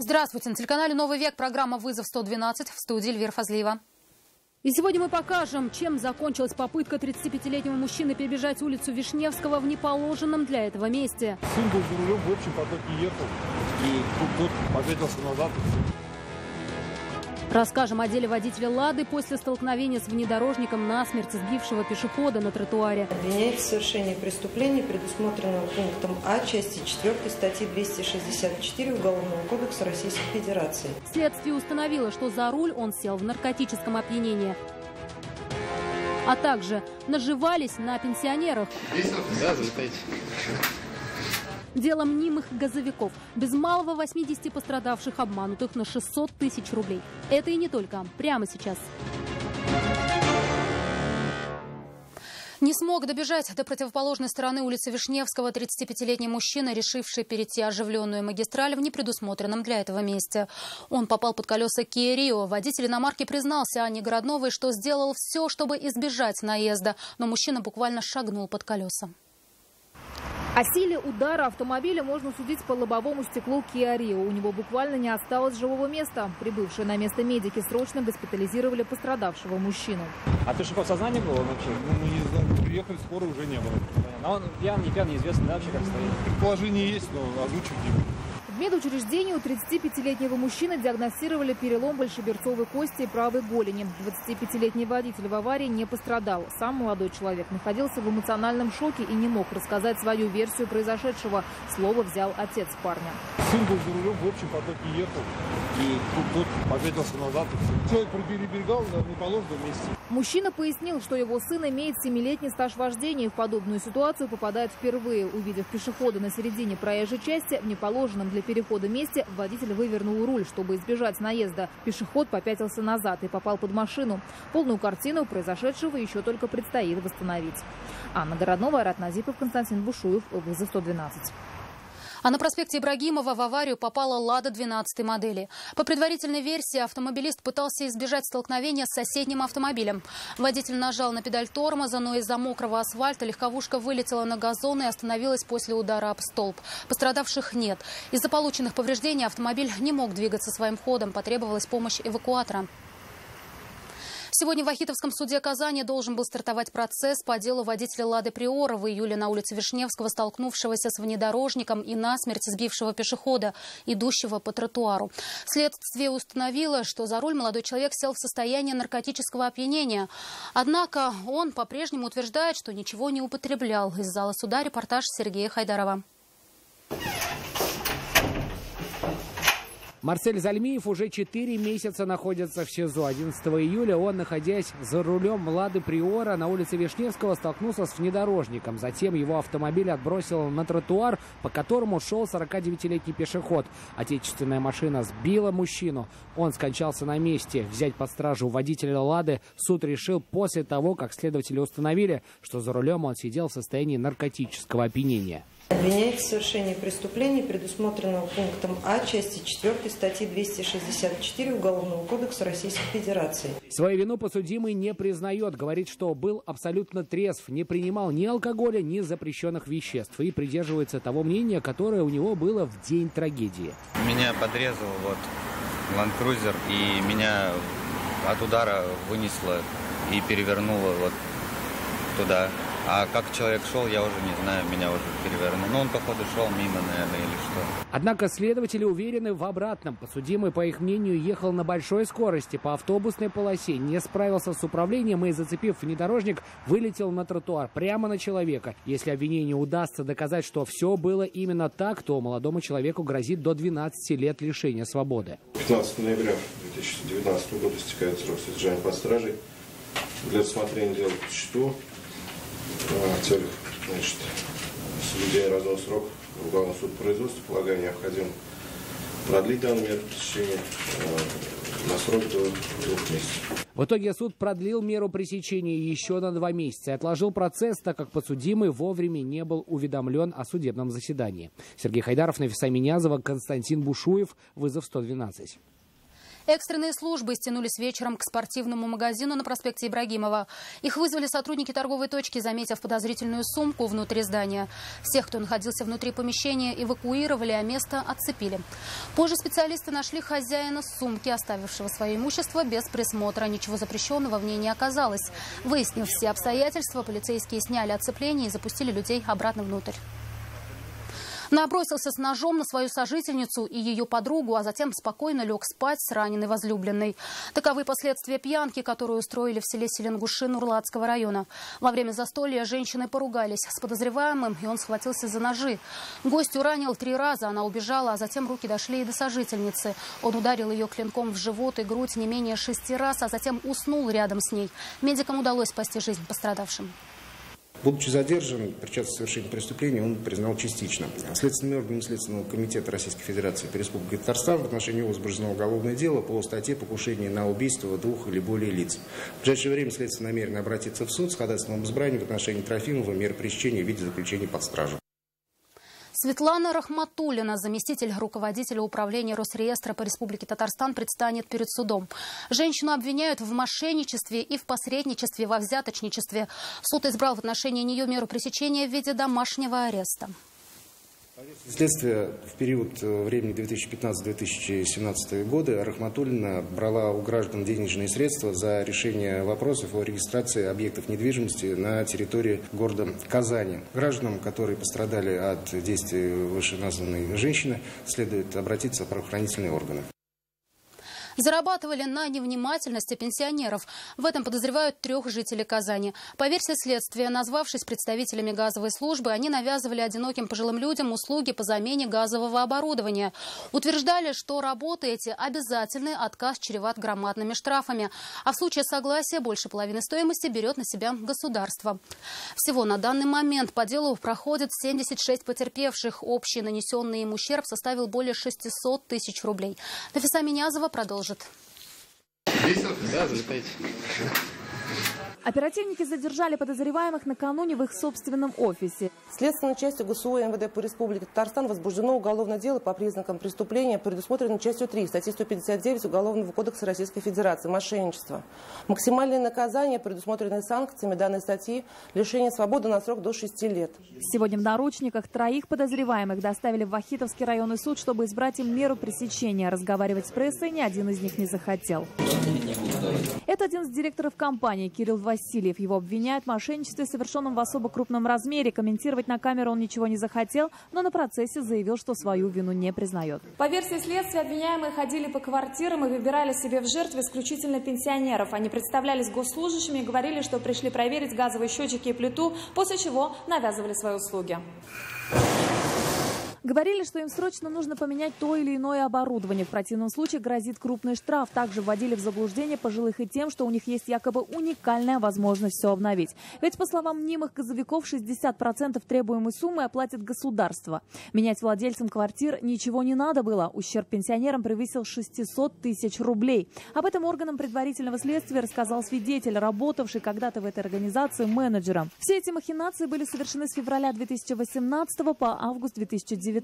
Здравствуйте. На телеканале «Новый век» программа «Вызов 112», в студии Эльвира Фазлиева. И сегодня мы покажем, чем закончилась попытка 35-летнего мужчины перебежать улицу Вишневского в неположенном для этого месте. Сын был за рулем, в общем потоке ехал, и тут попятился назад. Расскажем о деле водителя «Лады» после столкновения с внедорожником насмерть сбившего пешехода на тротуаре. Обвиняется в совершении преступления, предусмотренного пунктом А части 4 статьи 264 Уголовного кодекса Российской Федерации. Следствие установило, что за руль он сел в наркотическом опьянении, а также наживались на пенсионерах. Да, залетайте. Дело мнимых газовиков. Без малого 80 пострадавших, обманутых на 600 тысяч рублей. Это и не только. Прямо сейчас. Не смог добежать до противоположной стороны улицы Вишневского 35-летний мужчина, решивший перейти оживленную магистраль в непредусмотренном для этого месте. Он попал под колеса Kia Rio. Водитель иномарки признался Анне Городновой, что сделал все, чтобы избежать наезда. Но мужчина буквально шагнул под колеса. О силе удара автомобиля можно судить по лобовому стеклу Kia Rio. У него буквально не осталось живого места. Прибывшие на место медики срочно госпитализировали пострадавшего мужчину. А пешеход в сознании был вообще? Ну, мы не знаем, приехали, скорой уже не было. А он пьян, не пьян, неизвестно, да, вообще как стоит? Предположение есть, но озвучить не буду. В медучреждении у 35-летнего мужчины диагностировали перелом большеберцовой кости и правой голени. 25-летний водитель в аварии не пострадал. Сам молодой человек находился в эмоциональном шоке и не мог рассказать свою версию произошедшего. Слово взял отец парня. Сын был за рулем, в общем потоке ехал, и тут попятился назад. Человек перебегал на неположенном месте. Мужчина пояснил, что его сын имеет 7-летний стаж вождения и в подобную ситуацию попадает впервые. Увидев пешехода на середине проезжей части, в неположенном для перехода месте, водитель вывернул руль, чтобы избежать наезда. Пешеход попятился назад и попал под машину. Полную картину произошедшего еще только предстоит восстановить. Анна Городнова, Айрат Назипов, Константин Бушуев. Вызов 112. А на проспекте Ибрагимова в аварию попала «Лада» 12-й модели. По предварительной версии, автомобилист пытался избежать столкновения с соседним автомобилем. Водитель нажал на педаль тормоза, но из-за мокрого асфальта легковушка вылетела на газон и остановилась после удара об столб. Пострадавших нет. Из-за полученных повреждений автомобиль не мог двигаться своим ходом. Потребовалась помощь эвакуатора. Сегодня в Вахитовском суде Казани должен был стартовать процесс по делу водителя «Лады Приора» в июле на улице Вишневского, столкнувшегося с внедорожником и насмерть сбившего пешехода, идущего по тротуару. Следствие установило, что за руль молодой человек сел в состоянии наркотического опьянения. Однако он по-прежнему утверждает, что ничего не употреблял. Из зала суда репортаж Сергея Хайдарова. Марсель Зальмиев уже 4 месяца находится в СИЗО. 11 июля он, находясь за рулем «Лады Приора» на улице Вишневского, столкнулся с внедорожником. Затем его автомобиль отбросил на тротуар, по которому шел 49-летний пешеход. Отечественная машина сбила мужчину. Он скончался на месте. Взять под стражу водителя «Лады» суд решил после того, как следователи установили, что за рулем он сидел в состоянии наркотического опьянения. Обвиняется в совершении преступления, предусмотренного пунктом А части 4 статьи 264 Уголовного кодекса Российской Федерации. Свою вину подсудимый не признает. Говорит, что был абсолютно трезв, не принимал ни алкоголя, ни запрещенных веществ. И придерживается того мнения, которое у него было в день трагедии. Меня подрезал Land Cruiser, и меня от удара вынесло и перевернуло туда. А как человек шел, я уже не знаю, меня уже перевернул. Но он, походу, шел мимо, наверное, или что. Однако следователи уверены в обратном. Подсудимый, по их мнению, ехал на большой скорости по автобусной полосе, не справился с управлением и, зацепив внедорожник, вылетел на тротуар прямо на человека. Если обвинению удастся доказать, что все было именно так, то молодому человеку грозит до 12 лет лишения свободы. 15 ноября 2019 года истекает срок содержания под стражей. Для рассмотрения дела по существу в целях соблюдения разного срока Уголовного суда производства, полагаю, необходимо продлить данную меру пресечения на срок до 2 месяцев. В итоге суд продлил меру пресечения еще на 2 месяца и отложил процесс, так как подсудимый вовремя не был уведомлен о судебном заседании. Сергей Хайдаров, Нафиса Минязова, Константин Бушуев. Вызов 112. Экстренные службы стянулись вечером к спортивному магазину на проспекте Ибрагимова. Их вызвали сотрудники торговой точки, заметив подозрительную сумку внутри здания. Всех, кто находился внутри помещения, эвакуировали, а место отцепили. Позже специалисты нашли хозяина сумки, оставившего свое имущество без присмотра. Ничего запрещенного в ней не оказалось. Выяснив все обстоятельства, полицейские сняли оцепление и запустили людей обратно внутрь. Набросился с ножом на свою сожительницу и ее подругу, а затем спокойно лег спать с раненой возлюбленной. Таковы последствия пьянки, которую устроили в селе Селенгуши Нурлатского района. Во время застолья женщины поругались с подозреваемым, и он схватился за ножи. Гостью ранил 3 раза, она убежала, а затем руки дошли и до сожительницы. Он ударил ее клинком в живот и грудь не менее 6 раз, а затем уснул рядом с ней. Медикам удалось спасти жизнь пострадавшим. Будучи задержан, причастность к совершению преступления он признал частично. Следственными органами Следственного комитета Российской Федерации по Республике Татарстан в отношении него возбуждено уголовное дело по статье «Покушение на убийство 2 или более лиц». В ближайшее время следствие намерено обратиться в суд с ходатайством об избрании в отношении Трофимова меры пресечения в виде заключения под стражу. Светлана Рахматуллина, заместитель руководителя управления Росреестра по Республике Татарстан, предстанет перед судом. Женщину обвиняют в мошенничестве и в посредничестве во взяточничестве. Суд избрал в отношении нее меру пресечения в виде домашнего ареста. Следствие в период времени 2015-2017 года Рахматуллина брала у граждан денежные средства за решение вопросов о регистрации объектов недвижимости на территории города Казани. Гражданам, которые пострадали от действий вышеназванной женщины, следует обратиться в правоохранительные органы. Зарабатывали на невнимательности пенсионеров. В этом подозревают 3 жителей Казани. По версии следствия, назвавшись представителями газовой службы, они навязывали одиноким пожилым людям услуги по замене газового оборудования. Утверждали, что работы эти обязательны, отказ чреват громадными штрафами. А в случае согласия больше половины стоимости берет на себя государство. Всего на данный момент по делу проходит 76 потерпевших. Общий нанесенный им ущерб составил более 600 тысяч рублей. Нафиса Минязова продолжит. Да, залетайте. Оперативники задержали подозреваемых накануне в их собственном офисе. Следственной частью ГСУ и МВД по Республике Татарстан возбуждено уголовное дело по признакам преступления, предусмотренной частью 3 статьи 159 Уголовного кодекса Российской Федерации «Мошенничество». Максимальное наказание, предусмотренное санкциями данной статьи, лишение свободы на срок до 6 лет. Сегодня в наручниках 3 подозреваемых доставили в Вахитовский районный суд, чтобы избрать им меру пресечения. Разговаривать с прессой ни один из них не захотел. Это один из директоров компании Кирилл Васильев. Его обвиняют в мошенничестве, совершенном в особо крупном размере. Комментировать на камеру он ничего не захотел, но на процессе заявил, что свою вину не признает. По версии следствия, обвиняемые ходили по квартирам и выбирали себе в жертвы исключительно пенсионеров. Они представлялись госслужащими и говорили, что пришли проверить газовые счетчики и плиту, после чего навязывали свои услуги. Говорили, что им срочно нужно поменять то или иное оборудование. В противном случае грозит крупный штраф. Также вводили в заблуждение пожилых и тем, что у них есть якобы уникальная возможность все обновить. Ведь, по словам мнимых газовиков, 60% требуемой суммы оплатит государство. Менять владельцам квартир ничего не надо было. Ущерб пенсионерам превысил 600 тысяч рублей. Об этом органам предварительного следствия рассказал свидетель, работавший когда-то в этой организации менеджером. Все эти махинации были совершены с февраля 2018 по август 2019.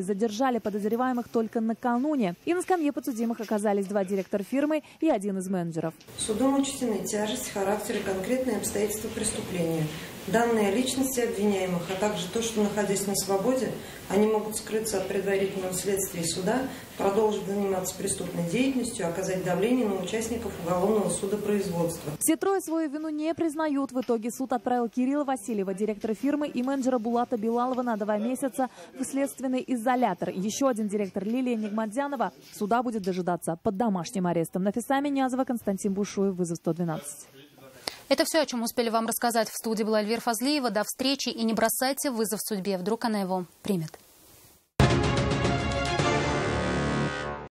Задержали подозреваемых только накануне. И на скамье подсудимых оказались 2 директора фирмы и 1 из менеджеров. Судом учтены тяжесть, характер и конкретные обстоятельства преступления. Данные о личности обвиняемых, а также то, что, находясь на свободе, они могут скрыться от предварительного следствия и суда, продолжить заниматься преступной деятельностью, оказать давление на участников уголовного судопроизводства. Все 3 свою вину не признают. В итоге суд отправил Кирилла Васильева, директора фирмы, и менеджера Булата Билалова на 2 месяца в следственный изолятор. Еще один директор Лилия Нигматзянова суда будет дожидаться под домашним арестом. Нафиса Минязова, Константин Бушуев, вызов 112. Это все, о чем успели вам рассказать. В студии была Эльвира Фазлиева. До встречи и не бросайте вызов судьбе. Вдруг она его примет.